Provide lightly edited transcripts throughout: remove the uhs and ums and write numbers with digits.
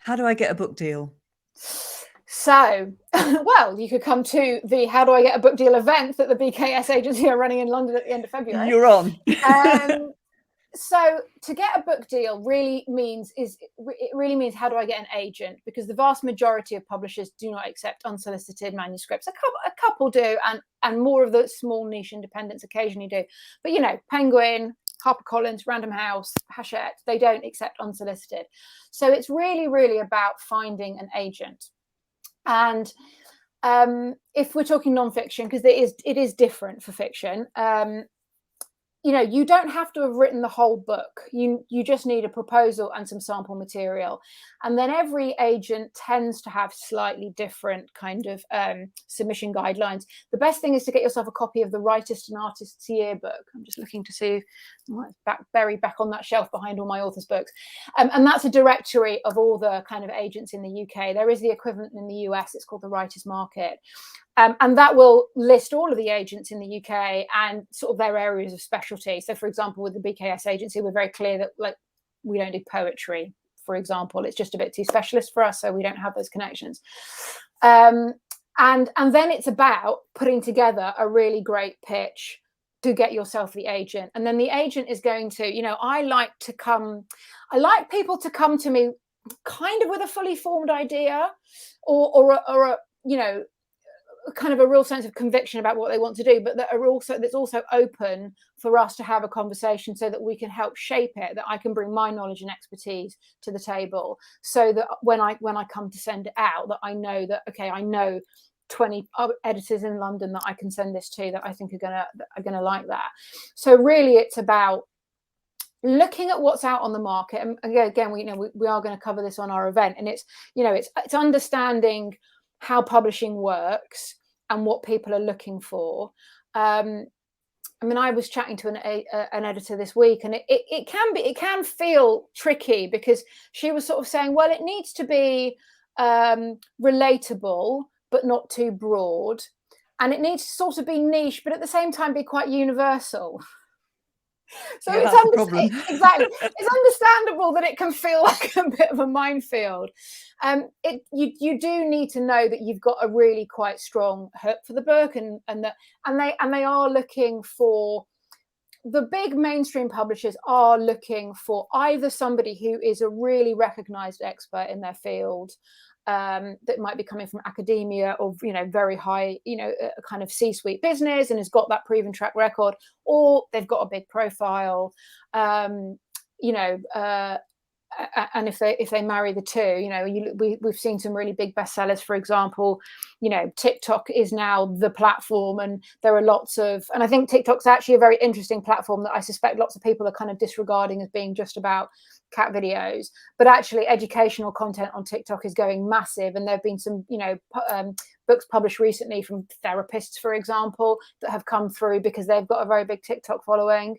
How do I get a book deal? So, well, you could come to the How Do I Get a Book Deal event that the BKS agency are running in London at the end of February. You're on. So to get a book deal really means how do I get an agent? Because the vast majority of publishers do not accept unsolicited manuscripts. A couple do, and more of the small niche independents occasionally do. But Penguin, HarperCollins, Random House, Hachette, they don't accept unsolicited. So it's really about finding an agent. And if we're talking nonfiction, because it is different for fiction, you don't have to have written the whole book. You just need a proposal and some sample material. And then every agent tends to have slightly different kind of submission guidelines. The best thing is to get yourself a copy of the Writist and Artist's Yearbook. I'm just looking to see, buried back on that shelf behind all my authors' books. And that's a directory of all the kind of agents in the UK. There is the equivalent in the US. It's called the Writers' Market. And that will list all of the agents in the UK and sort of their areas of specialty. So, for example, with the BKS agency, we're very clear that we don't do poetry, for example. It's just a bit too specialist for us, so we don't have those connections. And then it's about putting together a really great pitch to get yourself the agent. And then the agent is going to, I like people to come to me kind of with a fully formed idea or a kind of a real sense of conviction about what they want to do, but that's also open for us to have a conversation so that we can help shape it, that I can bring my knowledge and expertise to the table, so that when I come to send it out, that I know that, okay, I know 20 editors in London that I can send this to that I think are gonna like that. So really it's about looking at what's out on the market. And again, we are going to cover this on our event, and it's understanding how publishing works and what people are looking for. I was chatting to an editor this week, and it can feel tricky, because she was sort of saying, well, it needs to be relatable but not too broad, and it needs to sort of be niche but at the same time be quite universal. So yeah, that's the problem. Exactly. It's understandable that it can feel like a bit of a minefield. You do need to know that you've got a really quite strong hook for the book, and they are looking for, the big mainstream publishers are looking for either somebody who is a really recognized expert in their field, that might be coming from academia or very high, a kind of C-suite business and has got that proven track record, or they've got a big profile, and if they marry the two, we've seen some really big bestsellers. For example, TikTok is now the platform, and there are lots of, and I think TikTok's actually a very interesting platform that I suspect lots of people are kind of disregarding as being just about cat videos, but actually educational content on TikTok is going massive. And there have been some books published recently from therapists, for example, that have come through because they've got a very big TikTok following.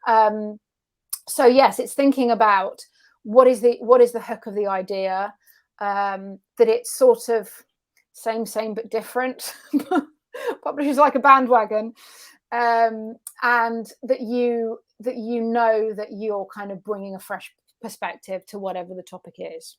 So yes, it's thinking about what is the hook of the idea, that it's sort of same but different. Publishers like a bandwagon, and that you know that you're kind of bringing a fresh perspective to whatever the topic is.